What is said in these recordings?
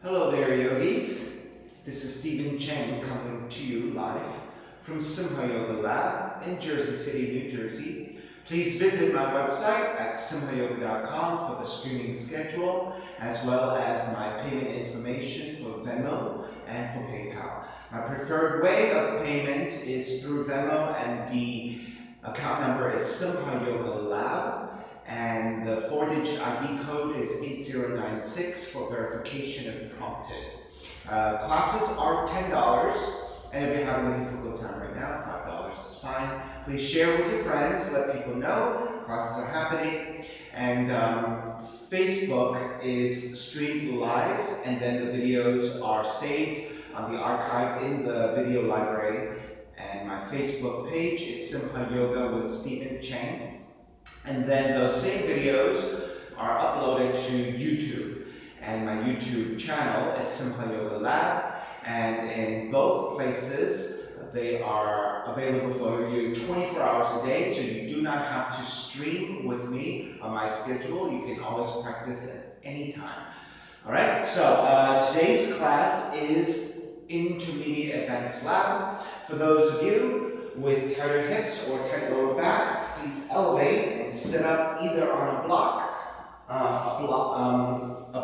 Hello there, yogis. This is Stephen Cheng coming to you live from Simha Yoga Lab in Jersey City, New Jersey. Please visit my website at simhayoga.com for the streaming schedule, as well as my payment information for Venmo and for PayPal. My preferred way of payment is through Venmo, and the account number is Simha Yoga Lab. And the 4-digit ID code is 8096 for verification if prompted. Classes are $10, and if you're having a difficult time right now, $5 is fine. Please share with your friends, let people know classes are happening. And Facebook is streamed live, and then the videos are saved on the archive in the video library. And my Facebook page is Simha Yoga with Stephen Cheng. And then those same videos are uploaded to YouTube. And my YouTube channel is Simha Yoga Lab. And in both places, they are available for you 24 hours a day, so you do not have to stream with me on my schedule. You can always practice at any time. All right, so today's class is Intermediate Advanced Lab. For those of you with tighter hips or tight lower back, please elevate and sit up either on a block, a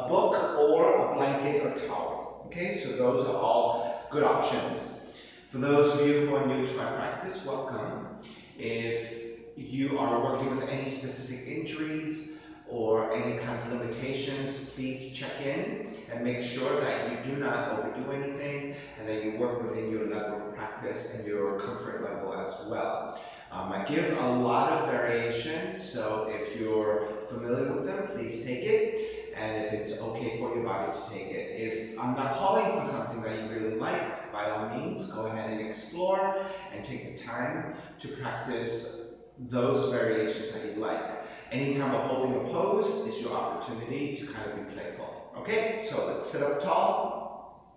book, or a blanket or towel. Okay, so those are all good options. For those of you who are new to my practice, welcome. If you are working with any specific injuries or any kind of limitations, please check in and make sure that you do not overdo anything and that you work within your level of practice and your comfort level as well. I give a lot of variation, so if you're familiar with them, please take it, and if it's okay for your body to take it. If I'm not calling for something that you really like, by all means, go ahead and explore and take the time to practice those variations that you like. Anytime we're holding a pose is your opportunity to kind of be playful. Okay, so let's sit up tall.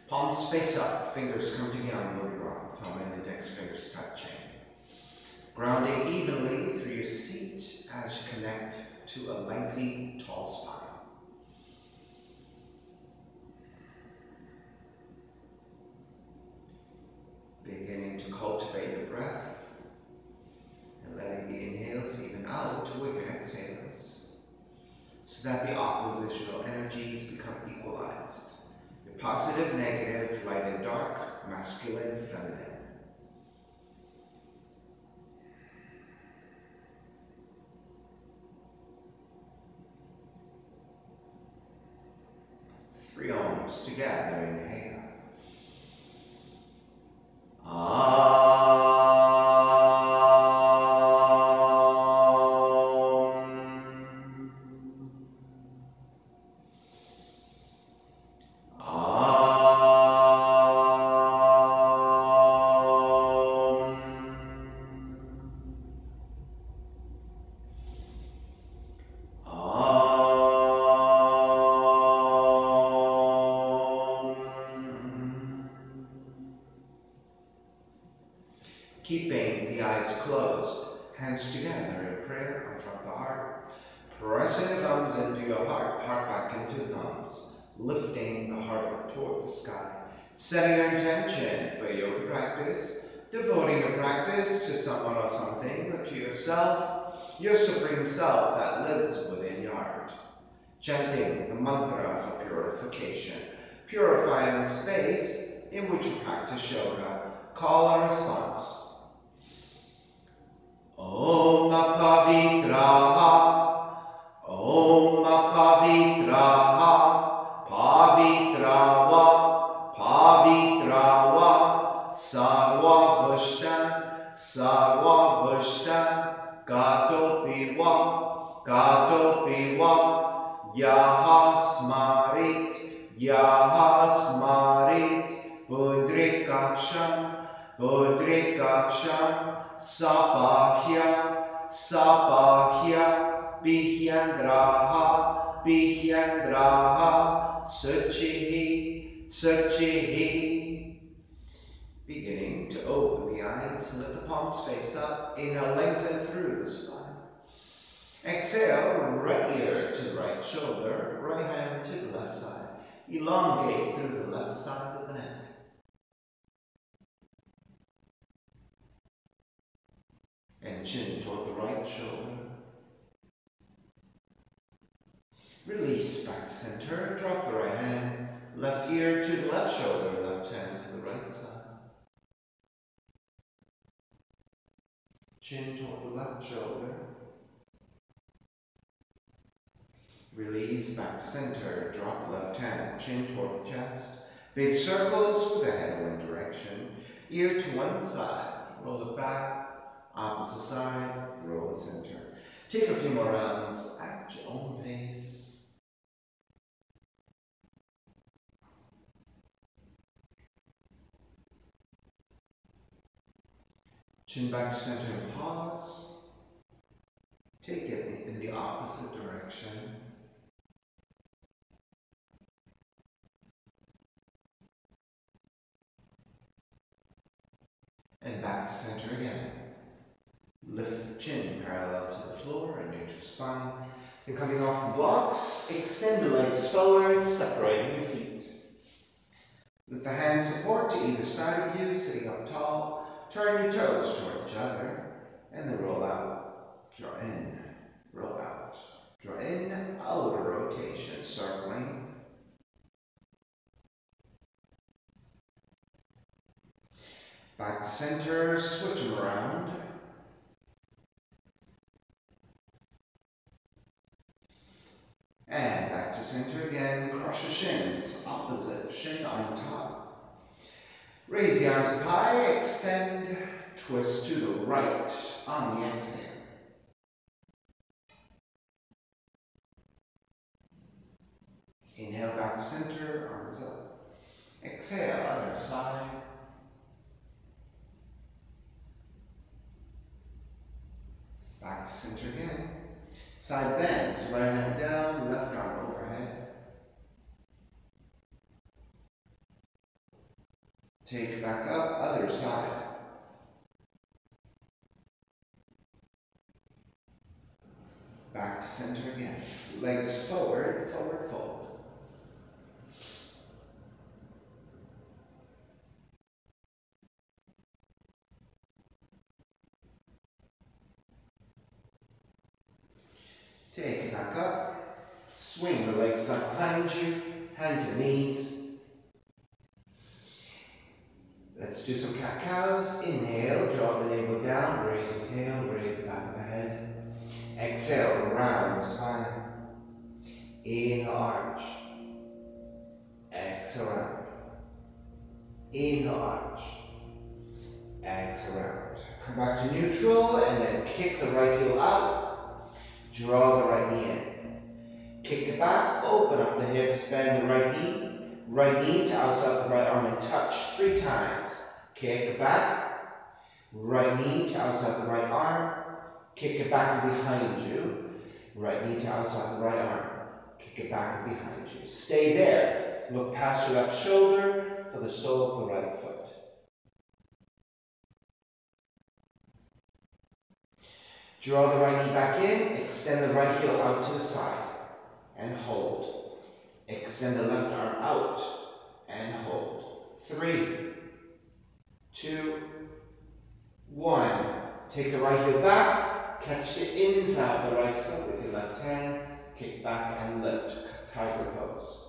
Palms face up, fingers come together, moving around, thumb and index fingers touching. Grounding evenly through your seat as you connect to a lengthy, tall spine. Beginning to cultivate your breath and letting the inhales even out with your exhales so that the oppositional energies become equalized. Your positive, negative, light and dark, masculine, feminine. Three ohms together, inhale. Keeping the eyes closed, hands together in prayer in front of the heart. Pressing the thumbs into your heart, heart back into the thumbs. Lifting the heart up toward the sky. Setting your intention for yoga practice. Devoting your practice to someone or something, or to yourself, your supreme self that lives within your heart. Chanting the mantra for purification. Purifying the space in which you practice yoga. Call and response. Om Pavitraha, Om Pavitraha, Pavitrawa, Pavitrawa, Sarva Vushta, Gatopiwa, Yaha Smarit, Pudrikaksham, Sapahya, Bihyandraha, Suchihi. Beginning to open the eyes and let the palms face up. Inhale, lengthen through the spine. Exhale, right ear to right shoulder, right hand to the left side. Elongate through the left side of the neck. And chin toward the right shoulder. Release back to center. Drop the right hand. Left ear to the left shoulder. Left hand to the right side. Chin toward the left shoulder. Release back to center. Drop left hand. Chin toward the chest. Big circles with the head in one direction. Ear to one side. Roll it back. Opposite side. Roll the center. Take a few more rounds at your own pace. Chin back to center and pause. Take it in the opposite direction. And back to center again. Lift the chin parallel to the floor and neutral spine. Then coming off the blocks, extend the legs forward, separating your feet. With the hands support to either side of you, sitting up tall, turn your toes toward each other, and then roll out. Draw in, roll out. Draw in, outer rotation, circling. Back to center, switch them around. And back to center again, cross your shins, opposite shin on top. Raise the arms up high, extend, twist to the right on the exhale. Inhale back to center, arms up. Exhale, other side. Back to center again. Side bends, right hand down, left arm overhead. Take it back up, other side. Back to center again. Legs forward, forward fold. Take it back up. Swing the legs back behind you, hands and knees. Let's do some cat-cows. Inhale, draw the navel down, raise the tail, raise the back of the head. Exhale, round the spine. Inhale, arch. Exhale, round. Inhale, arch. Exhale, round. Come back to neutral and then kick the right heel out. Draw the right knee in. Kick it back, open up the hips, bend the right knee. Right knee to outside the right arm and touch 3 times. Kick it back. Right knee to outside the right arm. Kick it back and behind you. Right knee to outside the right arm. Kick it back and behind you. Stay there. Look past your left shoulder for the sole of the right foot. Draw the right knee back in. Extend the right heel out to the side. And hold. Extend the left arm out and hold. 3, 2, 1. Take the right heel back. Catch the inside of the right foot with your left hand. Kick back and lift. Tiger pose.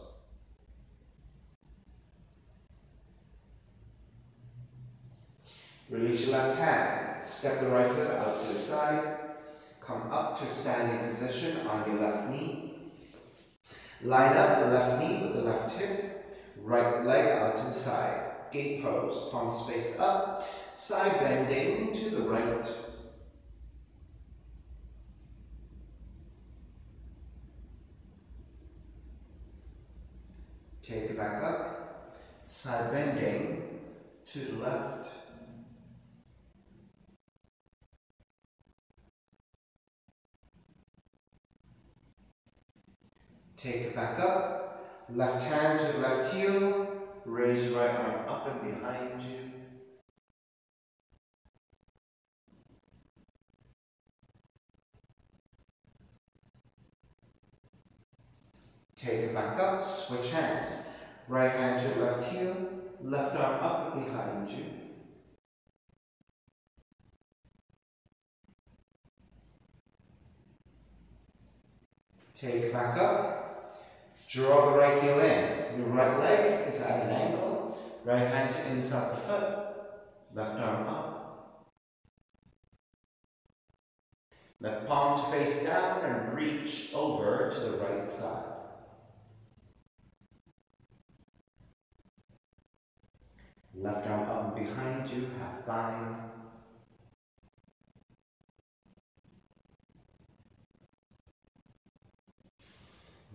Release your left hand. Step the right foot out to the side. Come up to standing position on your left knee. Line up the left knee with the left hip, right leg out to the side. Gate pose, palms face up, side bending to the right. Take it back up, side bending to the left. Take it back up, left hand to the left heel, raise your right arm up and behind you. Take it back up, switch hands. Right hand to left heel, left arm up and behind you. Take it back up, draw the right heel in. Your right leg is at an angle. Right hand to inside the foot, left arm up. Left palm to face down and reach over to the right side. Left arm up and behind you, half bind.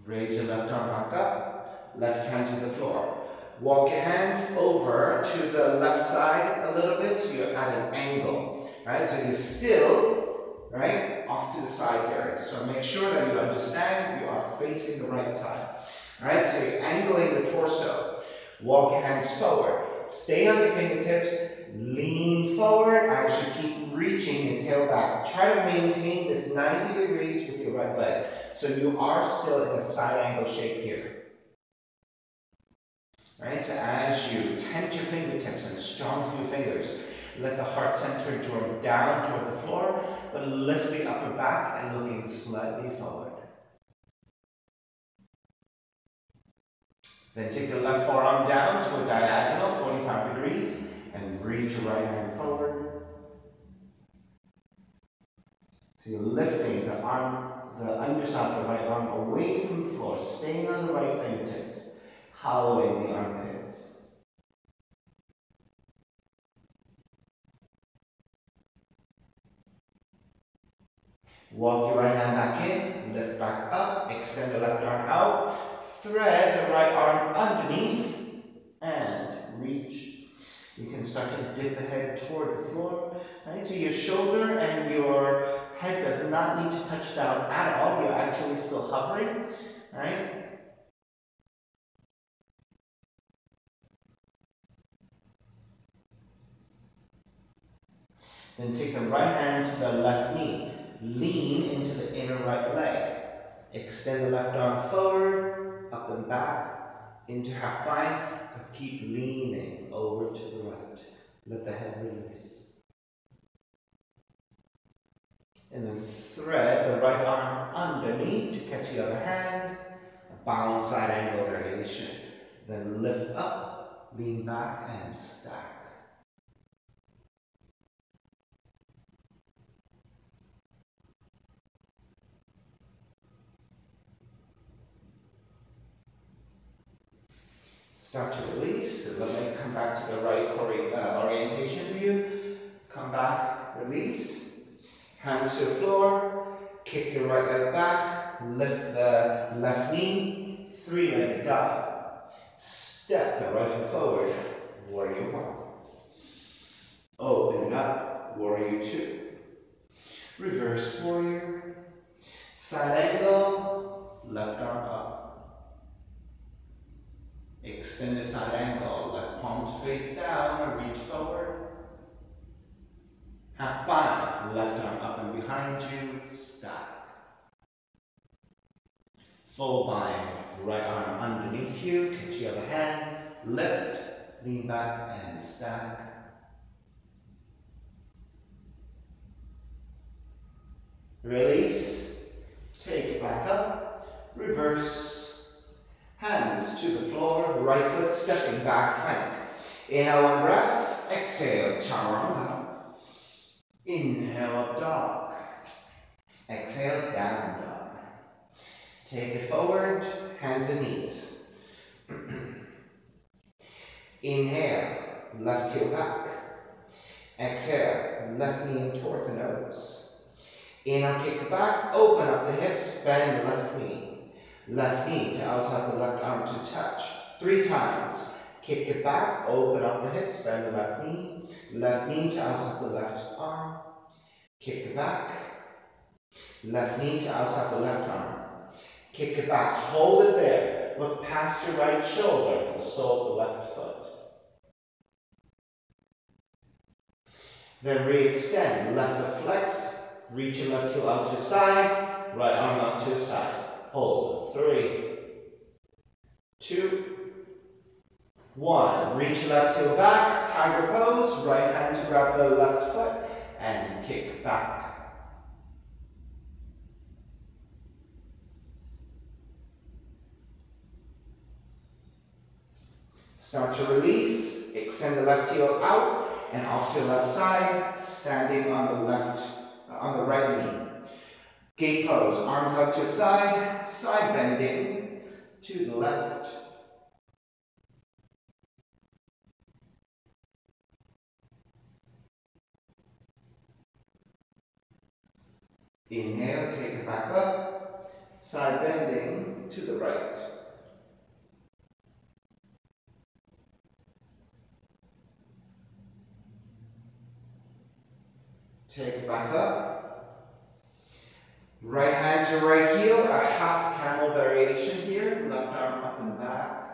Raise your left arm back up, left hand to the floor. Walk your hands over to the left side a little bit so you're at an angle. Right? So you're still, right, off to the side here. Just want to make sure that you understand you are facing the right side. Alright, so you're angling the torso. Walk your hands forward. Stay on your fingertips, lean forward as you keep reaching your tail back. Try to maintain this 90 degrees with your right leg. So you are still in a side angle shape here. Right? So as you tent your fingertips and strong through your fingers, let the heart center draw down toward the floor, but lift the upper back and looking slightly forward. Then take your left forearm down to a diagonal, 45 degrees, and reach your right hand forward. So you're lifting the arm, the underside of the right arm away from the floor, staying on the right fingertips, hollowing the armpits. Walk your right hand back in, lift back up, extend the left arm out, thread the right arm underneath, and reach. You can start to dip the head toward the floor. Right? So your shoulder and your head does not need to touch down at all. You're actually still hovering. Right? Then take the right hand to the left knee. Lean into the inner right leg. Extend the left arm forward, up and back, into half bind, but keep leaning over to the right. Let the head release. And then thread the right arm underneath to catch the other hand. A bound side angle variation. Then lift up, lean back, and stack. Start to release. So let me come back to the right orientation for you. Come back, release. Hands to the floor. Kick your right leg back. Lift the left knee. Three-legged dog. Step the right foot forward. Warrior one. Open it up. Warrior two. Reverse warrior. Side angle. Left arm up. Extend the side angle, left palm to face down and reach forward. Half bind, left arm up and behind you, stack. Full bind, right arm underneath you, catch the other hand, lift, lean back and stack. Release, take it back up, reverse. Hands to the floor, right foot stepping back plank. Inhale one breath, exhale chaturanga. Inhale up dog. Exhale down dog. Take it forward, hands and knees. Inhale, left heel back. Exhale, left knee in toward the nose. Inhale, kick back, open up the hips, bend the left knee. Left knee to outside the left arm to touch. 3 times. Kick it back, open up the hips, bend the left knee. Left knee to outside the left arm. Kick it back. Left knee to outside the left arm. Kick it back, hold it there. Look past your right shoulder for the sole of the left foot. Then re-extend, left foot flexed. Reach your left heel out to the side, right arm out to the side. Hold. 3, 2, 1. Reach left heel back, tiger pose, right hand to grab the left foot, and kick back. Start to release, extend the left heel out and off to the left side, standing on the right knee. Gate pose, arms out to side, side bending to the left. Inhale, take it back up, side bending to the right. Take it back up. Right hand to right heel, a half camel variation here. Left arm up and back.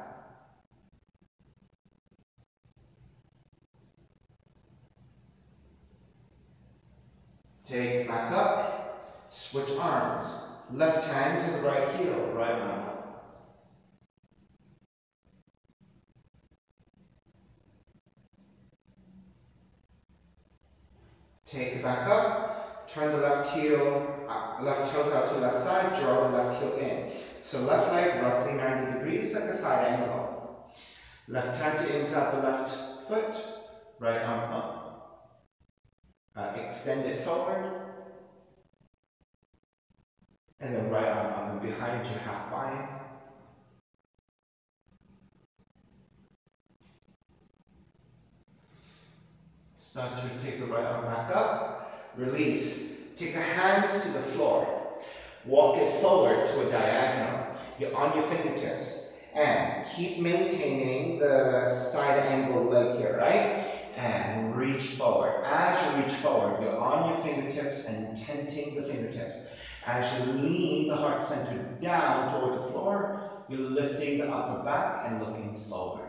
Take it back up. Switch arms. Left hand to the right heel, right arm up. Take it back up, turn the left toes out to the left side, draw the left heel in. So left leg roughly 90 degrees, like a side angle. Left hand to inside the left foot, right arm up. Extend it forward. And then right arm up and behind you, half bind. Start to take the right arm back up, release. Take the hands to the floor. Walk it forward to a diagonal. You're on your fingertips. And keep maintaining the side angle leg here, right? And reach forward. As you reach forward, you're on your fingertips and tenting the fingertips. As you lean the heart center down toward the floor, you're lifting the upper back and looking forward.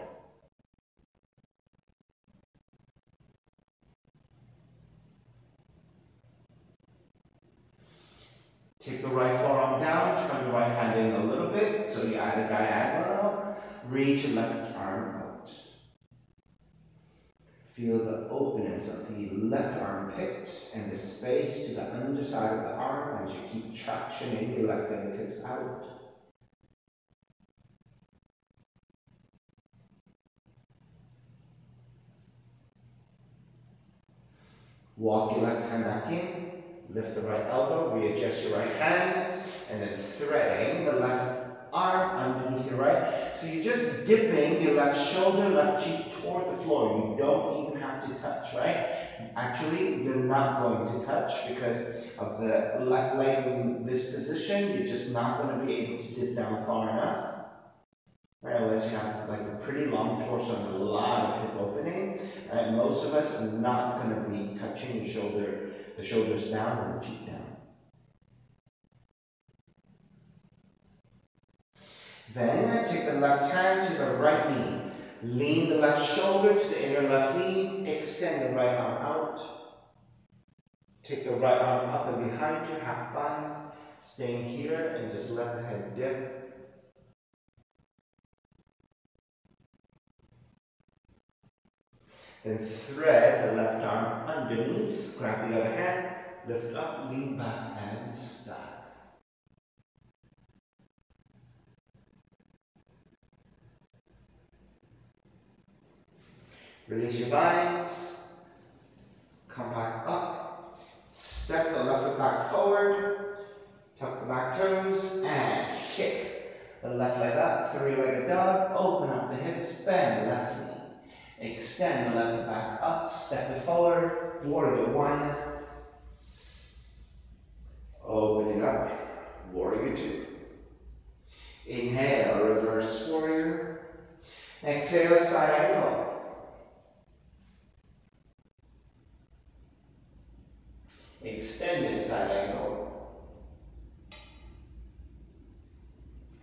Take the right forearm down, turn the right hand in a little bit, so you add a diagonal. Reach your left arm out. Feel the openness of the left armpit and the space to the underside of the arm as you keep tractioning your left fingertips out. Walk your left hand back in. Lift the right elbow, readjust your right hand, and then threading the left arm underneath your right. So you're just dipping your left shoulder, left cheek toward the floor. You don't even have to touch, right? Actually, you're not going to touch because of the left leg in this position. You're just not going to be able to dip down far enough. Right, unless you have like a pretty long torso and a lot of hip opening. Most of us are not going to be touching the shoulders down and the cheek down. Then take the left hand to the right knee. Lean the left shoulder to the inner left knee. Extend the right arm out. Take the right arm up and behind you, half bind. Staying here and just let the head dip. Then thread the left arm underneath, grab the other hand, lift up, lean back, and stack. Release your binds, come back up, step the left foot back forward, tuck the back toes, and kick the left leg up, three-legged dog, open up the hips, bend the left knee. Extend the left foot back up, step it forward, warrior one. Open it up, warrior two. Inhale, reverse warrior. Exhale, side angle. Extended side angle.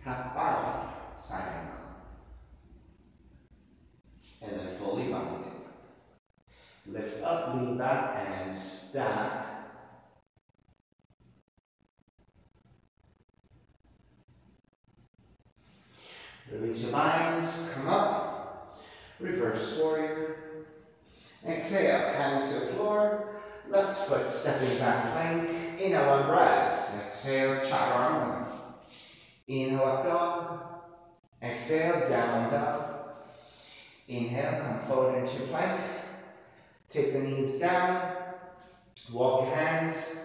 Half bound, side angle. And then fully binding. Lift up, lean back, and stack. Release your binds, come up. Reverse warrior. Exhale, hands to the floor. Left foot stepping back plank. Inhale, one breath. Exhale, chaturanga. Inhale, up dog. Exhale, down dog. Inhale, come forward into plank. Take the knees down. Walk your hands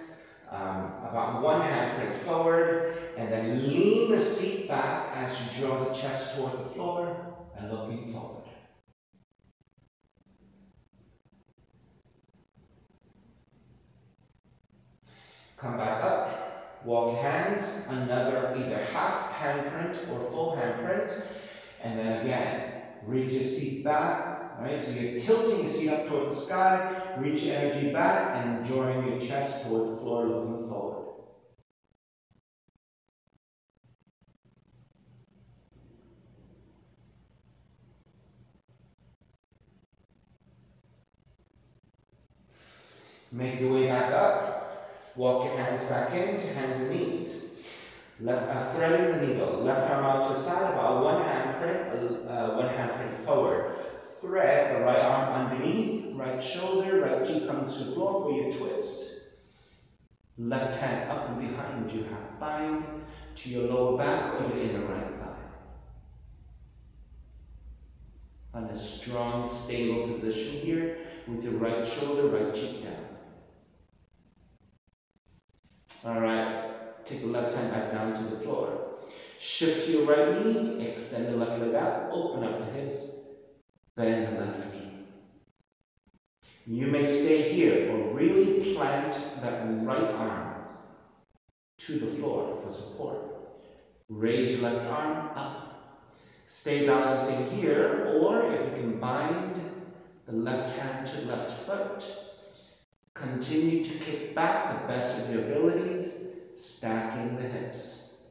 about one handprint forward, and then lean the seat back as you draw the chest toward the floor and looking forward. Come back up, walk hands, another either half handprint or full handprint, and then again, reach your seat back, right? So you're tilting your seat up toward the sky, reach your energy back, and drawing your chest toward the floor, looking forward. Make your way back up, walk your hands back into hands and knees. Threading the needle, left arm out to the side, about one handprint forward. Thread the right arm underneath, right shoulder, right cheek comes to the floor for your twist. Left hand up and behind you, half bind to your lower back or your inner right thigh. Find a strong, stable position here with your right shoulder, right cheek down. All right, take the left hand back down to the floor. Shift to your right knee, extend the left leg out, open up the hips, bend the left knee. You may stay here or really plant that right arm to the floor for support. Raise your left arm up. Stay balancing here, or if you can bind the left hand to left foot, continue to kick back the best of your abilities, stacking the hips.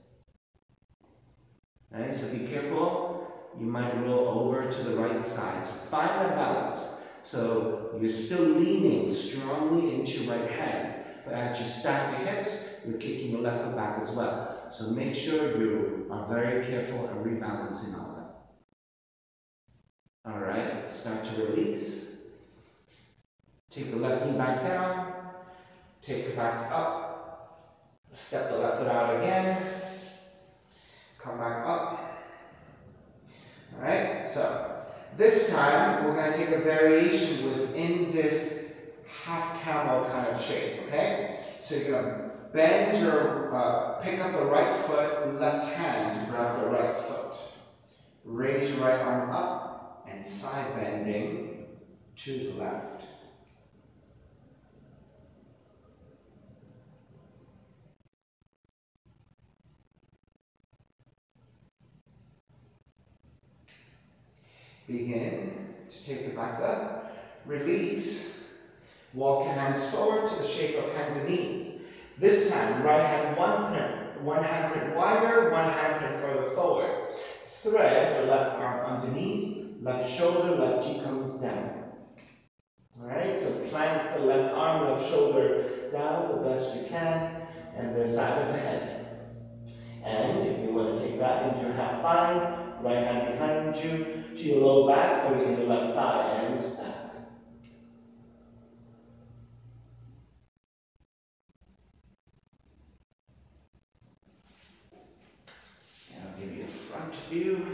Right, so be careful, you might roll over to the right side. So find that balance. So you're still leaning strongly into your right hand, but as you stack your hips, you're kicking your left foot back as well. So make sure you are very careful and rebalancing all that. All right, start to release. Take the left knee back down, take it back up, step the left foot out again, come back up. All right, so this time we're going to take a variation within this half camel kind of shape, okay? So you're going to bend your, pick up the right foot, left hand to grab the right foot. Raise your right arm up and side bending to the left. Begin to take it back up, release, walk your hands forward to the shape of hands and knees. This time, right hand one handprint wider, one handprint further forward. Thread the left arm underneath, left shoulder, left cheek comes down. Alright, so plant the left arm, left shoulder down the best you can, and the side of the head. And if you want to take that into your half bind, right hand behind you, to your low back or your left thigh and stack. And I'll give you a front view.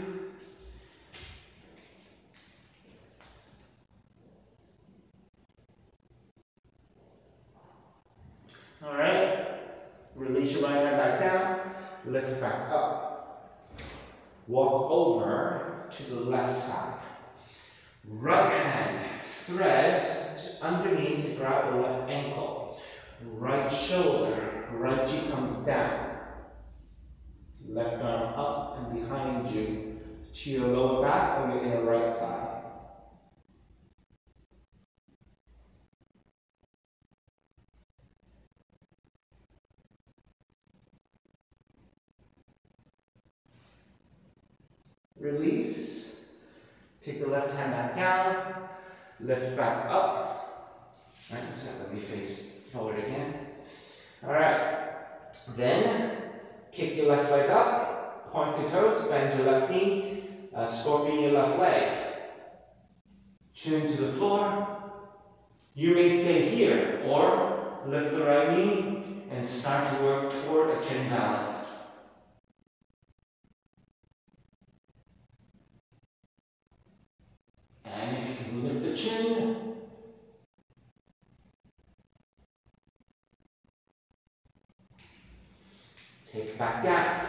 All right, release your right hand back down, lift it back up. Walk over to the left side. Right hand, thread to underneath to grab the left ankle. Right shoulder, right cheek comes down. Left arm up and behind you to your lower back or your inner right thigh. Release. Take the left hand back down. Lift back up. Right, so let me face forward again. All right. Then kick your left leg up. Point your toes, bend your left knee, scorpion your left leg. Chin to the floor. You may stay here or lift the right knee and start to work toward a chin balance. And if you can lift the chin, take it back down.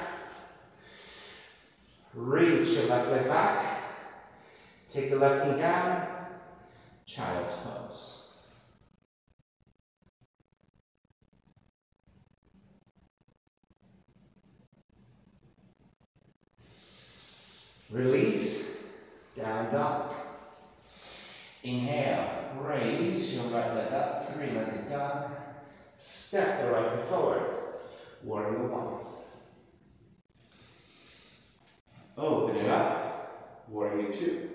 Reach your left leg back. Take the left knee down. Child's pose. Release. Down dog. Inhale. Raise your right leg up. Three-legged dog. Step the right foot forward. Warrior one. Open it up. Warrior two.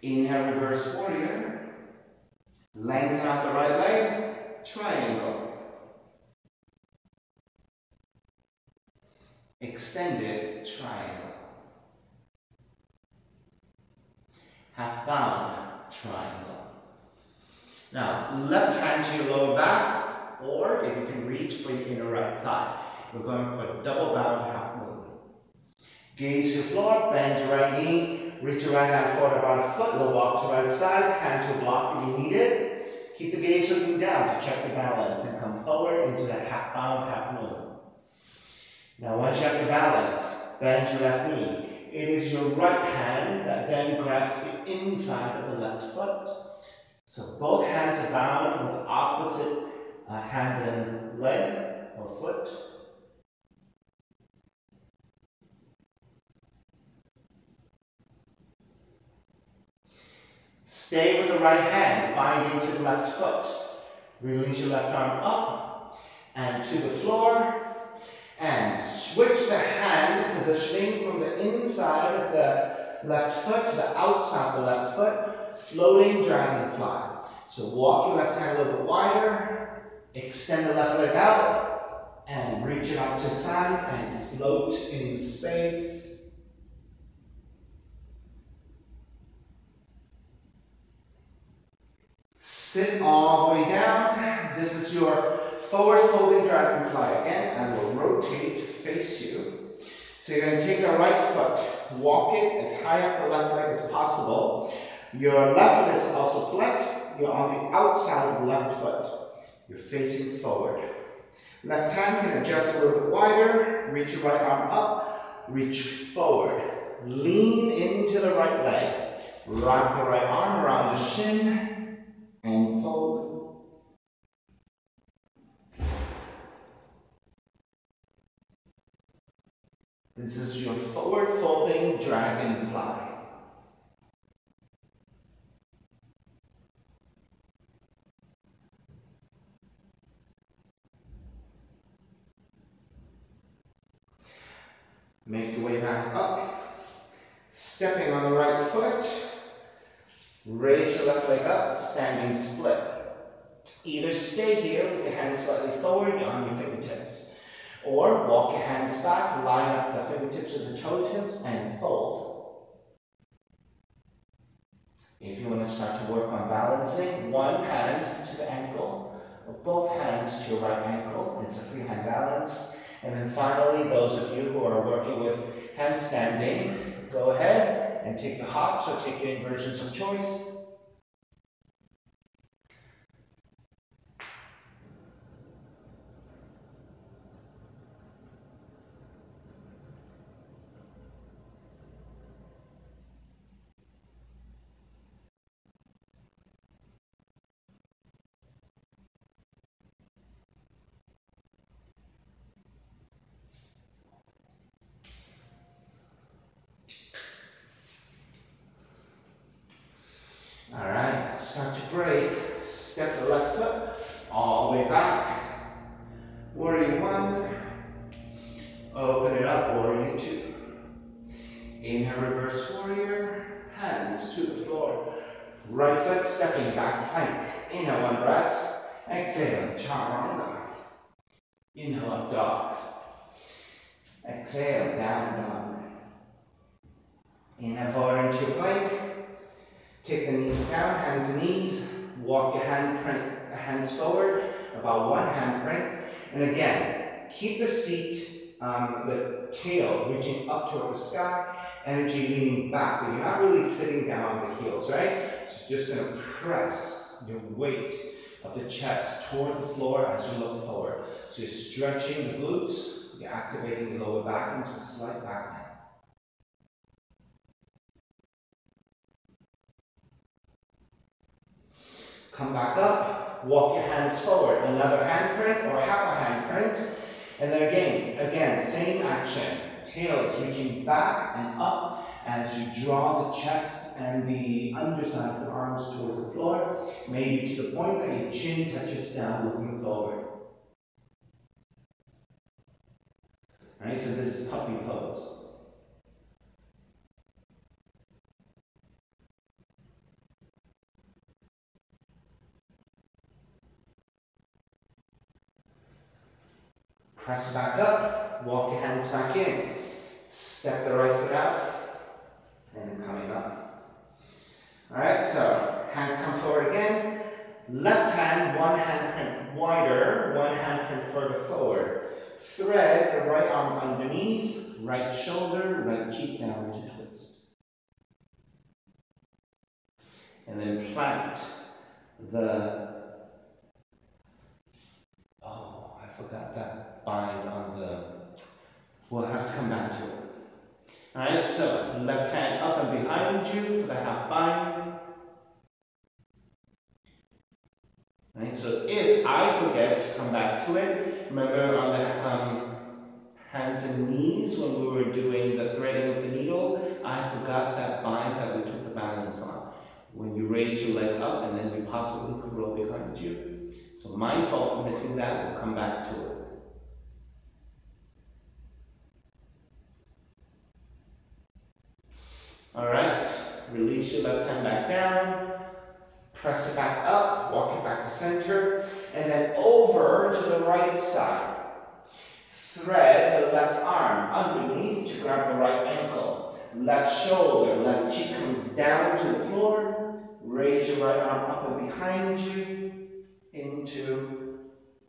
Inhale, reverse warrior. Lengthen out the right leg. Triangle. Extended triangle. Half bound triangle. Now, left hand to your lower back, or if you can reach for your inner right thigh. We're going for double bound half moon. Gaze to the floor, bend your right knee, reach your right hand forward about a foot, lobe off to right side, hand to a block if you need it. Keep the gaze looking down to check the balance and come forward into that half bound half moon. Now once you have your balance, bend your left knee. It is your right hand that then grabs the inside of the left foot. So both hands are bound with opposite hand and leg or foot. Stay with the right hand, binding to the left foot. Release your left arm up and to the floor. And switch the hand positioning from the inside of the left foot to the outside of the left foot, floating dragonfly. So walk your left hand a little bit wider, extend the left leg out, and reach it up to the side and float in space. Sit all the way down. This is your forward folding dragonfly again, and we'll rotate to face you. So you're going to take the right foot, walk it as high up the left leg as possible. Your left foot is also flexed. You're on the outside of the left foot. You're facing forward. Left hand can adjust a little bit wider. Reach your right arm up. Reach forward. Lean into the right leg. Wrap the right arm around the shin and fold. This is your forward folding dragonfly. Make your way back up. Stepping on the right foot. Raise your left leg up, standing split. Either stay here with your hands slightly forward on your fingertips, or walk your hands back, line up the fingertips with the toe tips, and fold. If you want to start to work on balancing, one hand to the ankle, or both hands to your right ankle. It's a free hand balance. And then finally, those of you who are working with handstanding, go ahead and take your hops or take your inversions of choice. All right, start to break. Step the left foot all the way back. Warrior one. Open it up, warrior two. Inhale, reverse warrior. Hands to the floor. Right foot stepping back plank. Inhale, one breath. Exhale, chaturanga. Inhale, up dog. Exhale, down dog. Inhale forward into your plank. Take the knees down, hands and knees. Walk your hands forward, about one handprint. And again, keep the seat, the tail reaching up toward the sky, energy leaning back, but you're not really sitting down on the heels, right? So you're just gonna press your weight of the chest toward the floor as you look forward. So you're stretching the glutes, you're activating the lower back into a slight back bend. Come back up, walk your hands forward, another handprint or half a handprint. And then again, same action. Tail is reaching back and up as you draw the chest and the underside of the arms toward the floor, maybe to the point that your chin touches down, looking forward. All right, so this is puppy pose. Press back up, walk your hands back in. Step the right foot out, and then coming up. All right, so hands come forward again. Left hand, one handprint wider, one handprint further forward. Thread the right arm underneath, right shoulder, right cheek down to twist. And then plant the, oh, I forgot that bind on the, we'll have to come back to it. All right, so left hand up and behind you for the half bind. Right, so if I forget to come back to it, remember on the hands and knees when we were doing the threading of the needle, I forgot that bind that we took the balance on. When you raise your leg up and then you possibly could roll behind you. So my fault for missing that, we'll come back to it. All right, release your left hand back down. Press it back up, walk it back to center, and then over to the right side. Thread the left arm underneath to grab the right ankle. Left shoulder, left cheek comes down to the floor. Raise your right arm up and behind you into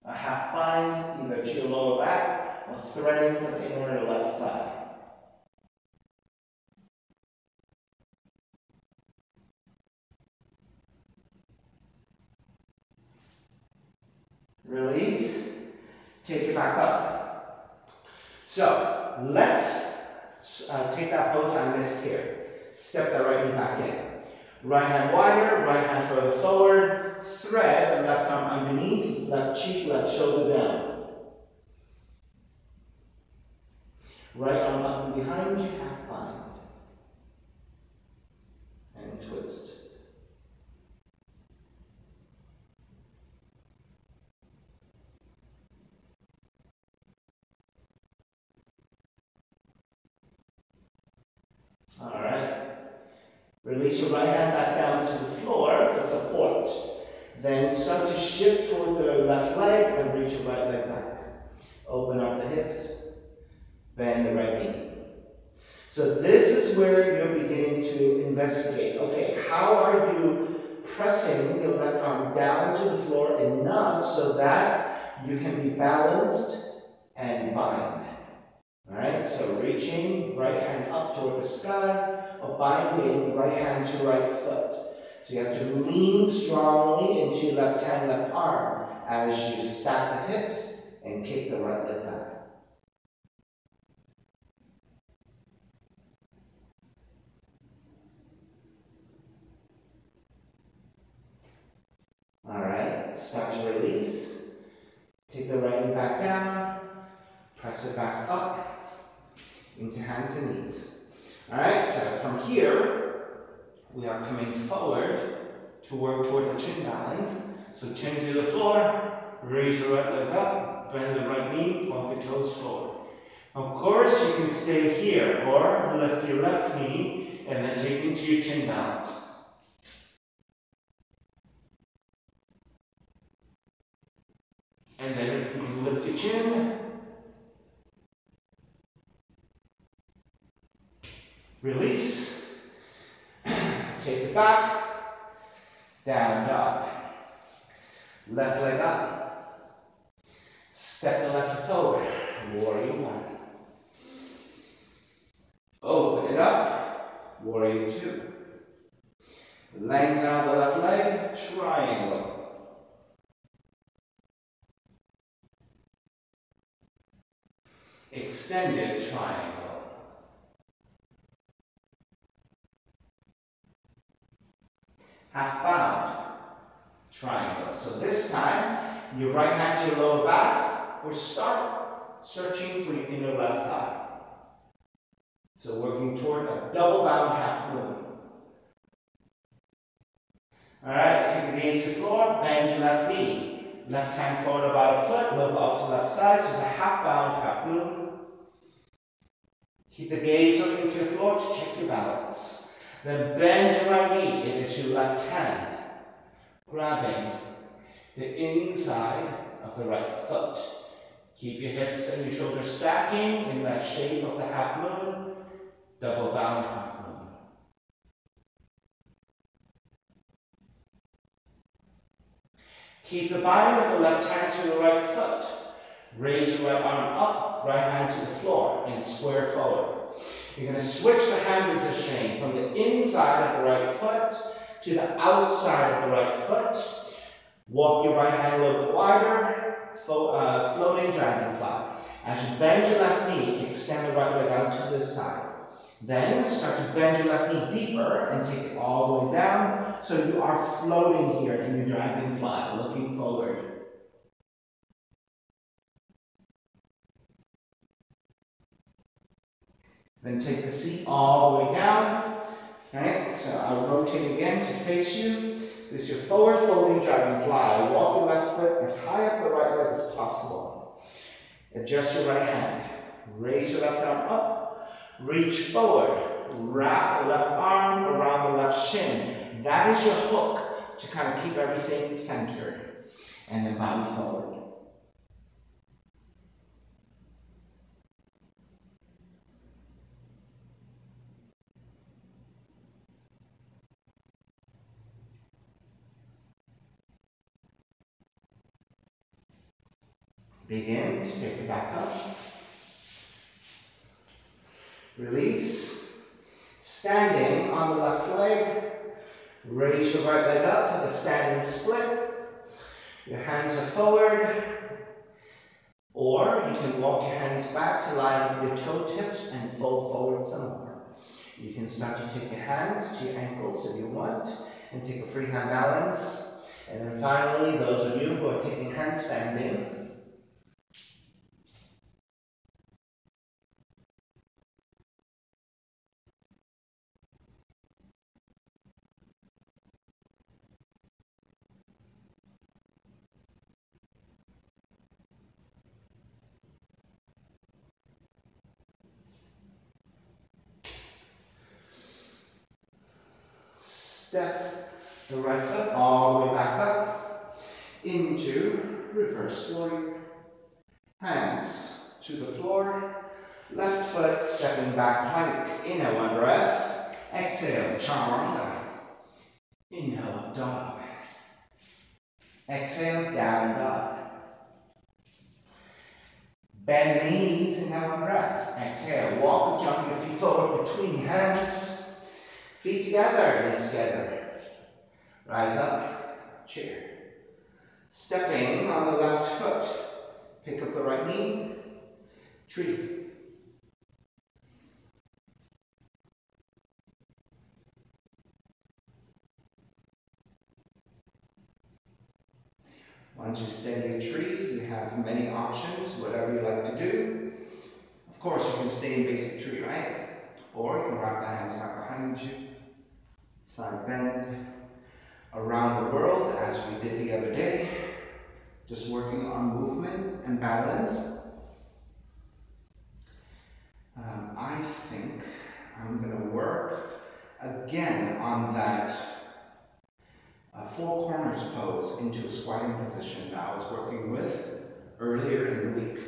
a half bind, either to your lower back or threading for the inner left thigh. Release, take it back up. So let's take that pose I missed here. Step that right knee back in. Right hand wider, right hand further forward. Thread the left arm underneath, left cheek, left shoulder down. Right arm up and behind you, half bind. And twist. Release your right hand back down to the floor for support. Then start to shift toward the left leg and reach your right leg back. Open up the hips. Bend the right knee. So this is where you're beginning to investigate. Okay, how are you pressing your left arm down to the floor enough so that you can be balanced and bind? All right, so reaching, right hand up toward the sky, or binding right hand to right foot. So you have to lean strongly into your left hand, left arm as you stack the hips and kick the right leg back. All right, start to release. Take the right knee back down, press it back up into hands and knees. All right, so from here, we are coming forward to work toward the chin balance. So chin to the floor, raise your right leg up, bend the right knee, point your toes forward. Of course, you can stay here or lift your left knee and then take into your chin balance. And then if you can lift your chin, Release. Take it back. Down dog. Left leg up. Step the left foot forward. Warrior one. Open it up. Warrior two. Lengthen out the left leg. Triangle. Extended triangle. Half bound triangle. So this time, your right hand to your lower back, or start searching for your inner left thigh. So working toward a double bound half moon. Alright, take the gaze to the floor, bend your left knee. Left hand forward about a foot, look off to the left side, so it's a half bound, half moon. Keep the gaze looking to the floor to check your balance. Then bend your right knee, it is your left hand, grabbing the inside of the right foot. Keep your hips and your shoulders stacking in that shape of the half moon, double bound half moon. Keep the bind of the left hand to the right foot. Raise your right arm up, right hand to the floor, and square forward. You're going to switch the hand positioning from the inside of the right foot to the outside of the right foot. Walk your right hand a little bit wider, floating dragonfly. As you bend your left knee, extend the right leg out to this side. Then start to bend your left knee deeper and take it all the way down, so you are floating here in your dragonfly, looking forward. Then take the seat all the way down. Right? So I'll rotate again to face you. This is your forward folding dragonfly. Walk your left foot as high up the right leg as possible. Adjust your right hand. Raise your left arm up. Reach forward. Wrap the left arm around the left shin. That is your hook to kind of keep everything centered. And then bound forward. Begin to take it back up. Release. Standing on the left leg. Raise your right leg up for the standing split. Your hands are forward. Or you can walk your hands back to line up your toe tips and fold forward some more. You can start to take your hands to your ankles if you want and take a free hand balance. And then finally, those of you who are taking handstanding, step the right foot all the way back up into reverse warrior. Hands to the floor. Left foot stepping back plank. Inhale, one breath. Exhale, chaturanga. Inhale, up dog. Exhale, down dog. Bend the knees, inhale, one breath. Exhale, walk or jump your feet forward between your hands. Feet together, knees together. Rise up, chair. Stepping on the left foot. Pick up the right knee, tree. Once you steady your tree, you have many options, whatever you like to do. Of course, you can stay in basic tree, right? Or you can wrap the hands back behind you. Side bend around the world as we did the other day, just working on movement and balance. I think I'm going to work again on that four corners pose into a squatting position that I was working with earlier in the week.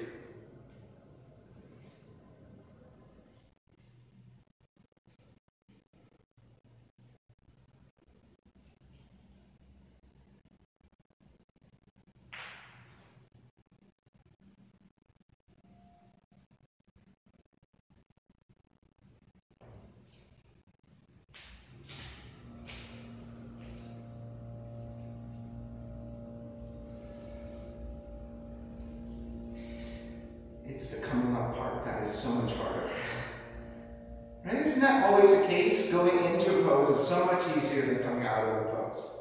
always the case. Going into a pose is so much easier than coming out of the pose.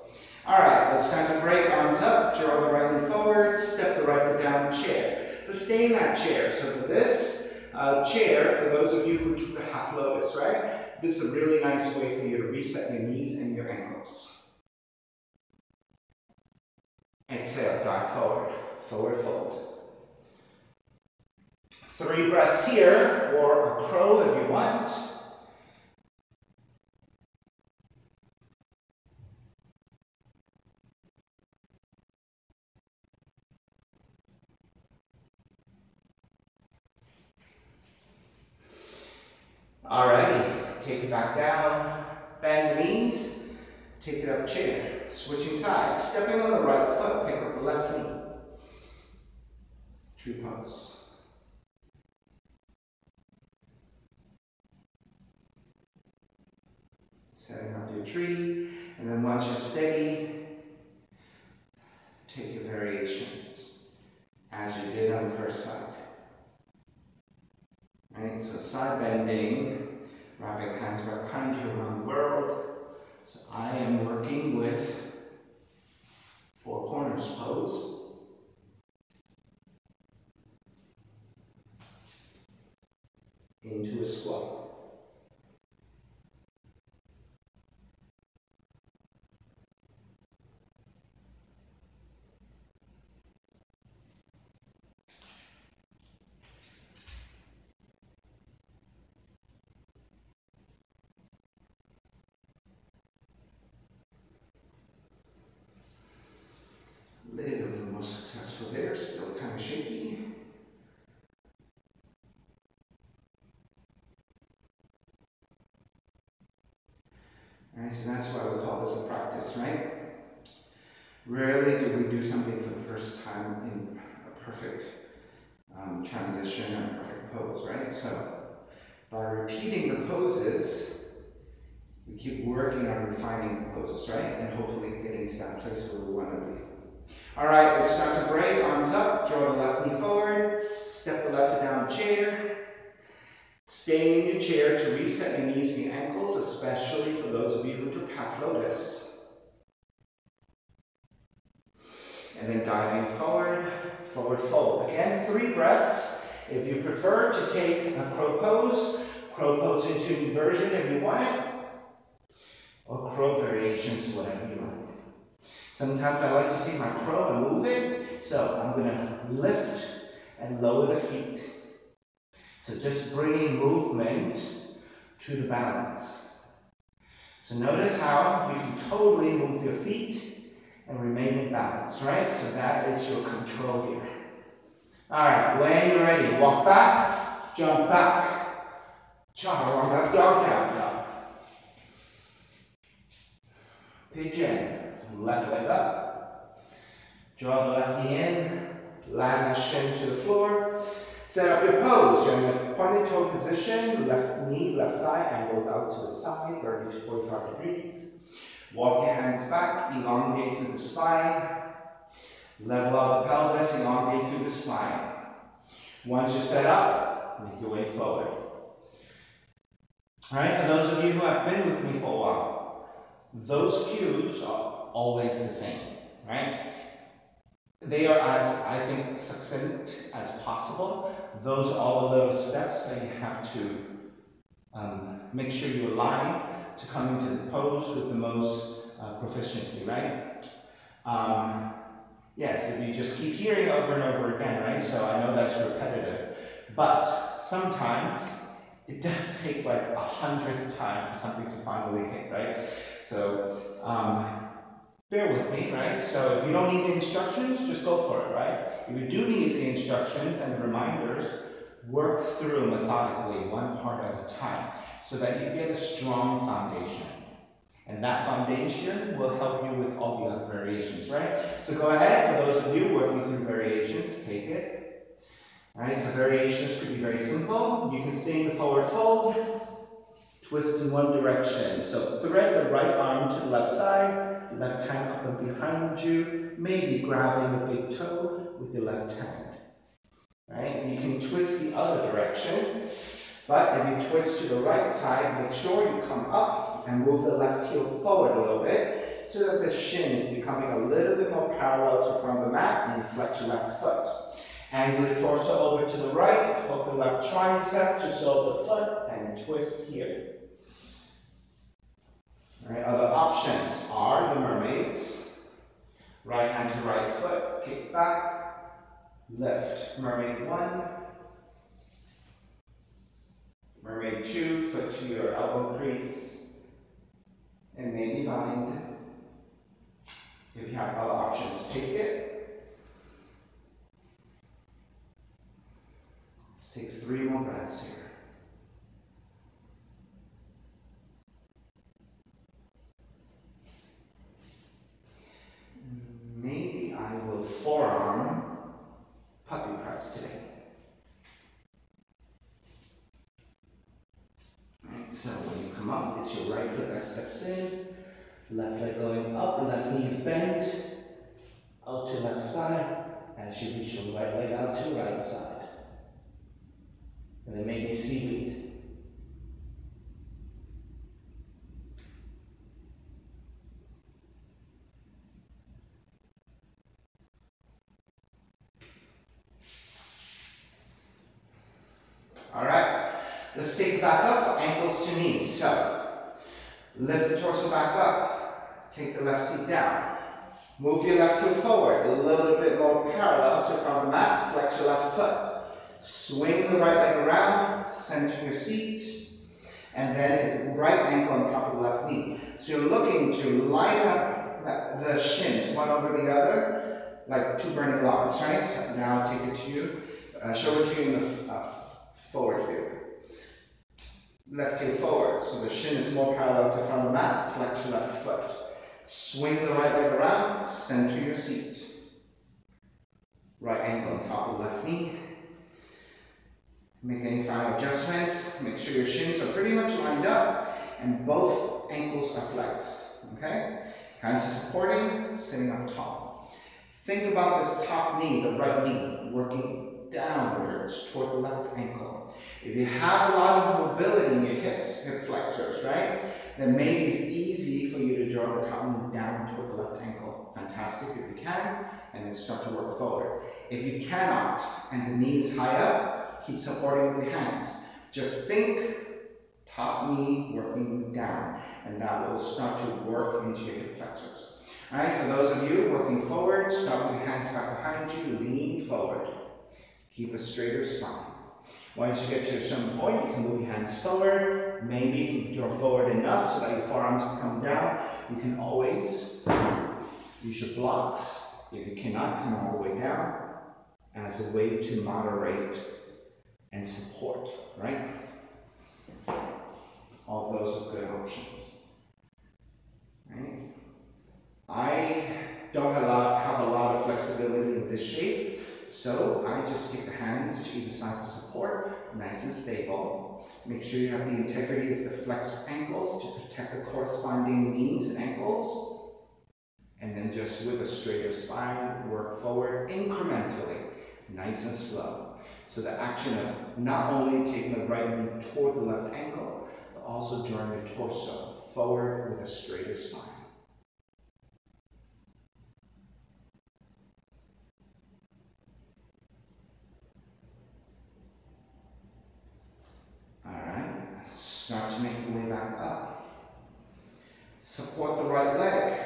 All right, let's start to break. Arms up, draw the right knee forward, step the right foot down, chair. Let's stay in that chair. So for this chair, for those of you who took the half lotus, right? This is a really nice way for you to reset your knees and your ankles. Exhale, dive forward, forward fold. 3 breaths here, or a crow if you want. Alrighty, take it back down, bend the knees, take it up chair, switching sides, stepping on the right foot, pick up the left knee. Tree pose. Setting up your tree, and then once you're steady, take your variations as you did on the first side. Right, so side bending, wrapping hands behind you around the world. So I am working with 4 corners pose. Into a squat. A little bit more successful there, still kind of shaky. Alright, so that's why we call this a practice, right? Rarely do we do something for the first time in a perfect transition and a perfect pose, right? So by repeating the poses, we keep working on refining the poses, right? And hopefully getting to that place where we want to be. All right, let's start to break. Arms up, draw the left knee forward, step the left foot down, chair. Staying in your chair to reset your knees and your ankles, especially for those of you who took half lotus. And then diving forward, forward fold. Again, 3 breaths. If you prefer to take a crow pose into inversion if you want it, or crow variations, whatever you want. Sometimes I like to take my crow and move it, so I'm going to lift and lower the feet. So just bringing movement to the balance. So notice how you can totally move your feet and remain in balance, right? So that is your control here. All right, when you're ready, walk back, jump back, chaturanga, dog, down, dog. Pigeon. Left leg up, draw the left knee in, land that shin to the floor, set up your pose. You're in the pointed toe position, left knee, left thigh angles out to the side, 30 to 45 degrees. Walk your hands back, elongate through the spine, level out the pelvis, elongate through the spine. Once you're set up, make your way forward. All right, for those of you who have been with me for a while, those cues are always the same, right? They are as, I think, succinct as possible. Those are all the little steps that you have to make sure you align to come into the pose with the most proficiency, right? Yes, if you just keep hearing over and over again, right? So I know that's repetitive, but sometimes it does take like 100th time for something to finally hit, right? So bear with me, right? So if you don't need the instructions, just go for it, right? If you do need the instructions and the reminders, work through methodically, one part at a time, so that you get a strong foundation. And that foundation will help you with all the other variations, right? So go ahead, for those of you working through variations, take it. All right, so variations could be very simple. You can stay in the forward fold, twist in one direction. So thread the right arm to the left side, left hand up and behind you, maybe grabbing a big toe with your left hand. Right? You can twist the other direction. But if you twist to the right side, make sure you come up and move the left heel forward a little bit so that the shin is becoming a little bit more parallel to the front of the mat, and you flex your left foot. Angle the torso over to the right, hook the left tricep to sole the foot, and twist here. All right, other options are the mermaids. Right hand to right foot, kick back, lift. Mermaid 1. Mermaid 2, foot to your elbow crease, and maybe bind. If you have other options, take it. Let's take 3 more breaths here. Maybe I will forearm puppy press today. Right, so when you come up, it's your right foot that steps in, left leg going up, left knee is bent, out to left side, as you reach your right leg out to right side. And then maybe seaweed. All right, let's take it back up for ankles to knees. So, lift the torso back up, take the left seat down. Move your left heel forward, a little bit more parallel to front of the mat, flex your left foot. Swing the right leg around, center your seat, and then is the right ankle on top of the left knee. So you're looking to line up the shins, one over the other, like 2 burning logs, right? So now take it to you, show it to you in the forward view. Left heel forward, so the shin is more parallel to front of the mat, flex your left foot. Swing the right leg around, center your seat. Right ankle on top of the left knee. Make any final adjustments. Make sure your shins are pretty much lined up and both ankles are flexed. Okay? Hands are supporting, sitting up tall. Think about this top knee, the right knee, working downwards toward the left ankle. If you have a lot of mobility in your hips, hip flexors, right? Then maybe it's easy for you to draw the top knee down toward the left ankle. Fantastic if you can, and then start to work forward. If you cannot, and the knee is high up, keep supporting with your hands. Just think top knee working down, and that will start to work into your hip flexors. All right, for those of you working forward, start with your hands back behind you, lean forward. Keep a straighter spine. Once you get to a certain point, you can move your hands forward. Maybe you can draw forward enough so that your forearms can come down. You can always use your blocks, if you cannot come all the way down, as a way to moderate and support, right? All of those are good options, right? I don't have a lot of flexibility in this shape, so I just take the hands to either side for support, nice and stable. Make sure you have the integrity of the flexed ankles to protect the corresponding knees and ankles. And then just with a straighter spine, work forward incrementally, nice and slow. So the action of not only taking the right knee toward the left ankle, but also drawing your torso forward with a straighter spine. Alright, start to make your way back up. Support the right leg,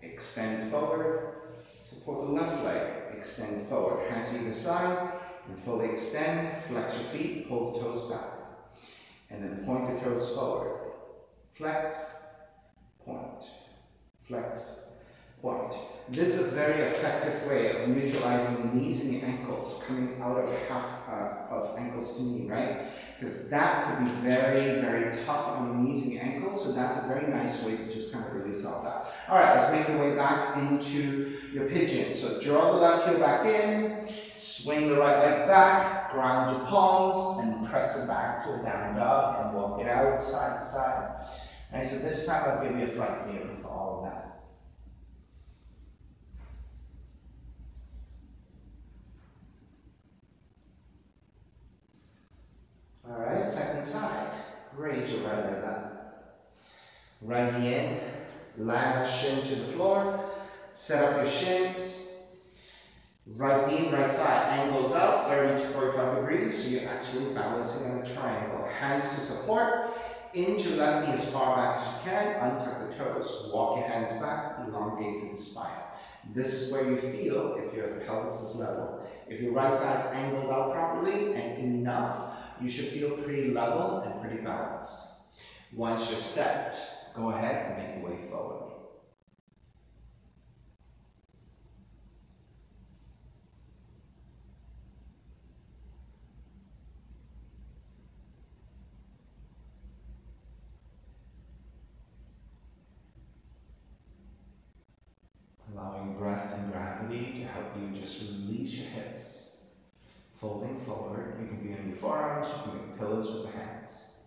extend forward. Support the left leg, extend forward. Hands either side, and fully extend, flex your feet, pull the toes back. And then point the toes forward. Flex, point, flex, point. This is a very effective way of neutralizing the knees and your ankles, coming out of half of ankles to knee, right? Because that could be very, very tough on your knees and your ankles, so that's a very nice way to just kind of release all that. All right, let's make your way back into your pigeon. So draw the left heel back in, swing the right leg back, ground your palms, and press it back to a down dog, and walk it out side to side. And so this time I'll give you a front view for all of that. Alright, second side. Raise your right leg up. Right knee in. Land that shin to the floor. Set up your shins. Right knee, right thigh angles out 30 to 45 degrees, so you're actually balancing on a triangle. Hands to support. Into left knee as far back as you can. Untuck the toes. Walk your hands back. Elongate through the spine. This is where you feel if your pelvis is level. If your right thigh is angled out properly and enough, you should feel pretty level and pretty balanced. Once you're set, go ahead and make your way forward. Allowing breath and gravity to help you just release your hips. Folding forward, you can be on your forearms, you can make pillows with the hands.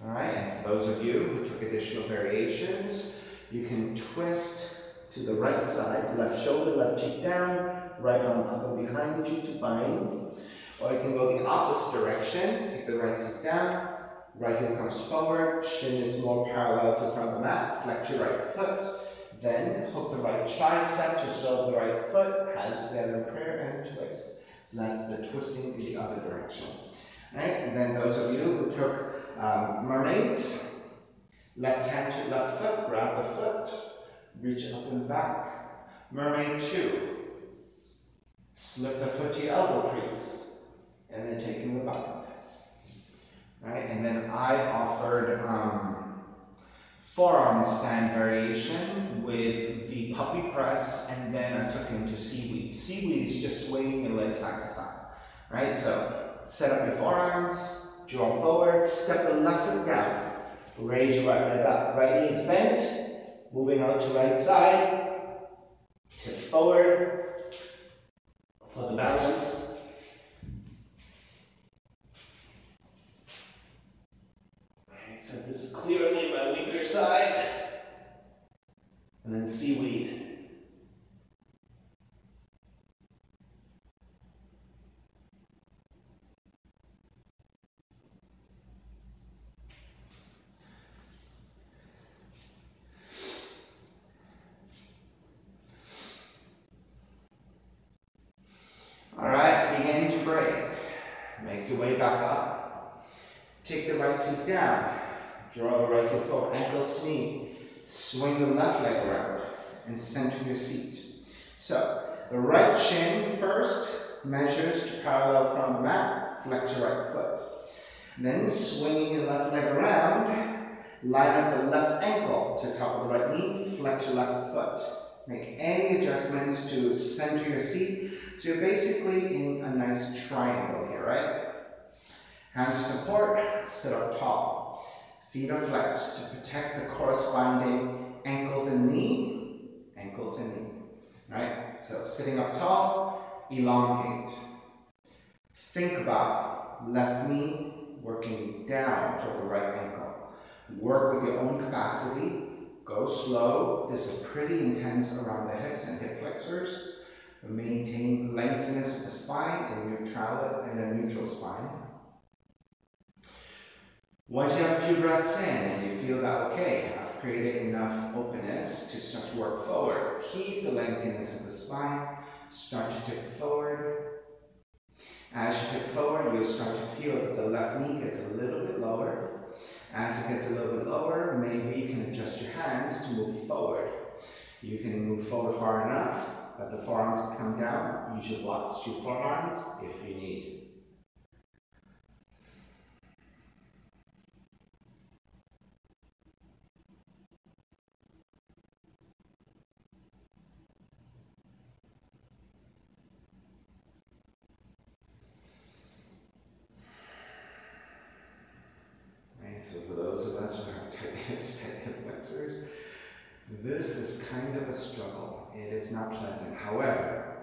Alright, and for those of you who took additional variations, you can twist to the right side, left shoulder, left cheek down, right arm up and behind you to bind. Or you can go the opposite direction, take the right foot down, right heel comes forward, shin is more parallel to the front of the mat, flex your right foot, then hook the right tricep to serve the right foot, hands together in prayer and twist. So that's the twisting in the other direction. Right? And then those of you who took mermaids, left hand to left foot, grab the foot, reach up and back. Mermaid 2, slip the foot to your elbow crease, and then taking the bind. Right? And then I offered forearm stand variation with the puppy press, and then I took into seaweed. Seaweed is just swinging your legs side to side. Right? So set up your forearms, draw forward, step the left foot down, raise your right leg up. Right knee is bent, moving out to right side, tip forward for the balance. So this is clearly my weaker side. And then seaweed. Alright, begin to break. Make your way back up. Take the right seat down. Draw the right heel forward, ankles to knee. Swing the left leg around and center your seat. So, the right shin first measures to parallel from the mat. Flex your right foot. Then swinging your left leg around, line up the left ankle to top of the right knee. Flex your left foot. Make any adjustments to center your seat. So you're basically in a nice triangle here, right? Hands to support, sit up tall. Feet are flexed to protect the corresponding ankles and knee, right? So sitting up tall, elongate. Think about left knee working down toward the right ankle. Work with your own capacity. Go slow. This is pretty intense around the hips and hip flexors. Maintain lengthiness of the spine and a neutral spine. Once you have a few breaths in and you feel that, okay, I've created enough openness to start to work forward, keep the lengthiness of the spine, start to tip forward. As you tip forward, you'll start to feel that the left knee gets a little bit lower. As it gets a little bit lower, maybe you can adjust your hands to move forward. You can move forward far enough that the forearms come down. Use your blocks to forearms if you need. So for those of us who have tight hips, tight hip flexors, this is kind of a struggle. It is not pleasant. However,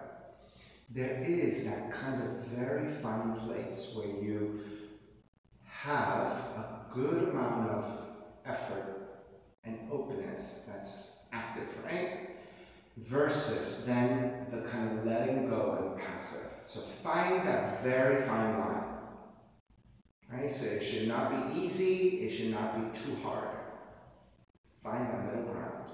there is that kind of very fine place where you have a good amount of effort and openness that's active, right? Versus then the kind of letting go and passive. So find that very fine line. Right? So it should not be easy, it should not be too hard. Find that middle ground.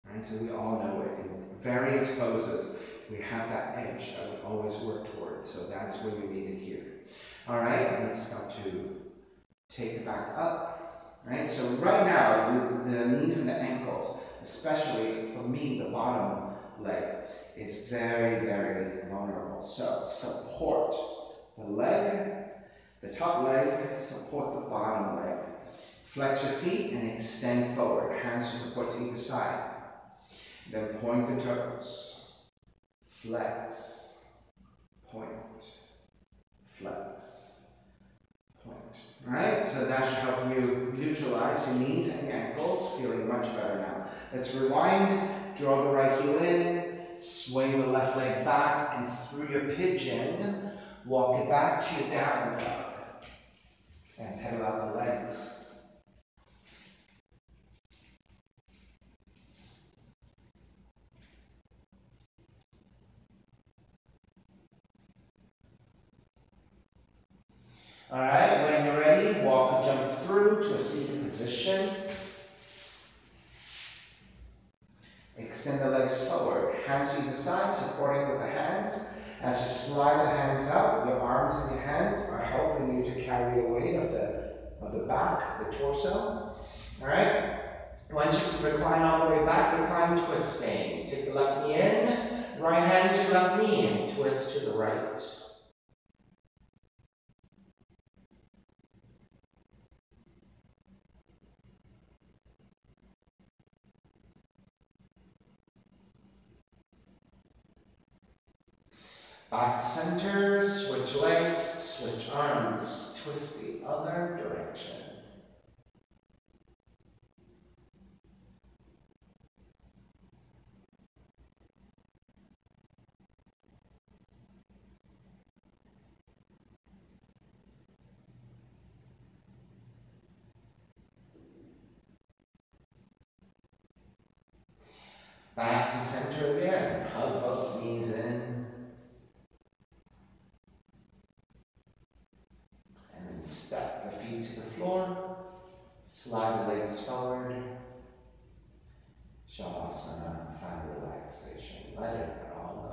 Right? So we all know it. In various poses, we have that edge that we always work toward. So that's where we need it here. All right, let's start to take it back up. Right? So right now, the knees and the ankles, especially for me, the bottom leg, is very, very vulnerable. So support the leg, the top leg, support the bottom leg. Flex your feet and extend forward. Hands to support to either side. Then point the toes. Flex, point, flex, point. Right? So that should help you neutralize your knees and your ankles. Feeling much better now. Let's rewind. Draw the right heel in. Swing the left leg back and through your pigeon, walk it back to your down dog. And pedal out the legs. Alright, when you're ready, walk or jump through to a seated position. Extend the legs forward, hands to either side, supporting with the hands. As you slide the hands up, your arms and your hands are helping you to carry the weight of the back, the torso. Alright? Once you recline all the way back, recline twisting. Take the left knee in, right hand to left knee in, twist to the right. Back to center, switch legs, switch arms, twist the other direction. Back to center again, hug both knees in. And then step the feet to the floor, slide the legs forward. Shavasana, find relaxation, let it all go.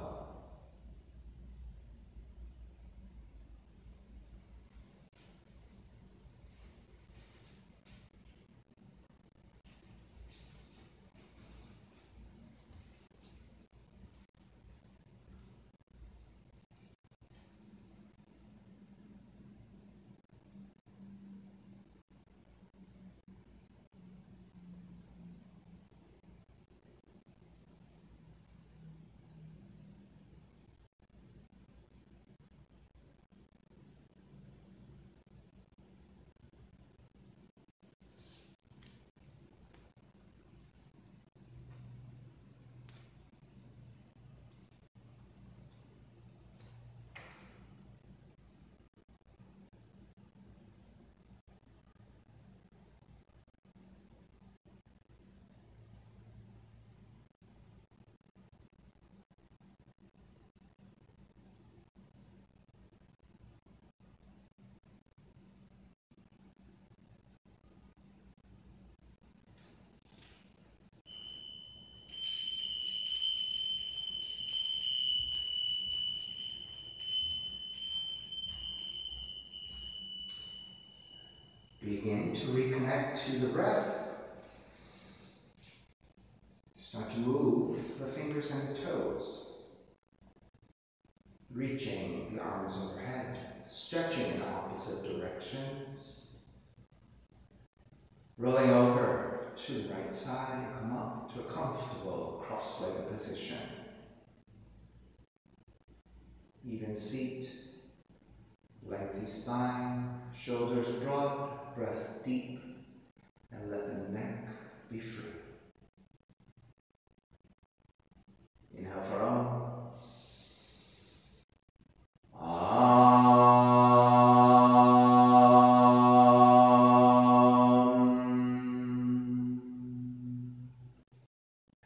Begin to reconnect to the breath. Start to move the fingers and the toes. Reaching the arms overhead, stretching in opposite directions. Rolling over to the right side, come up to a comfortable cross-legged position. Even seat, lengthy spine, shoulders broad, breath deep, and let the neck be free. Inhale for Om.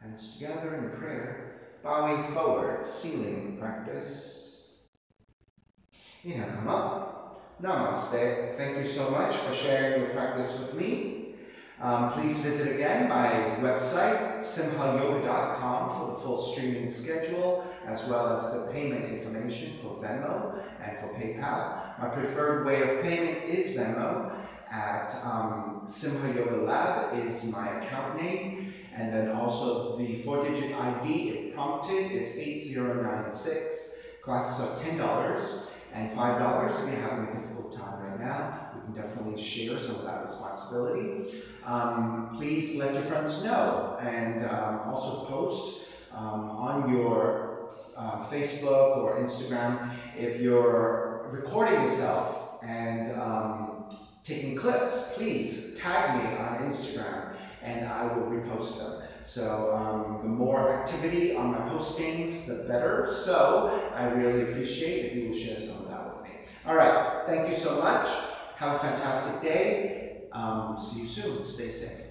Hands together. Inhale, come up. Namaste. Thank you so much for sharing your practice with me. Please visit again my website, simhayoga.com, for the full streaming schedule, as well as the payment information for Venmo and for PayPal. My preferred way of payment is Venmo. At Simha Yoga Lab is my account name, and then also the 4-digit ID, if prompted, is 8096. Classes are $10 and $5. If you're having a difficult time right now, we can definitely share some of that responsibility. Please let your friends know, and also post on your Facebook or Instagram if you're recording yourself and taking clips. Please tag me on Instagram and I will repost them. So the more activity on my postings, the better. So I really appreciate if you will share some of that with me. All right, thank you so much. Have a fantastic day. See you soon. Stay safe.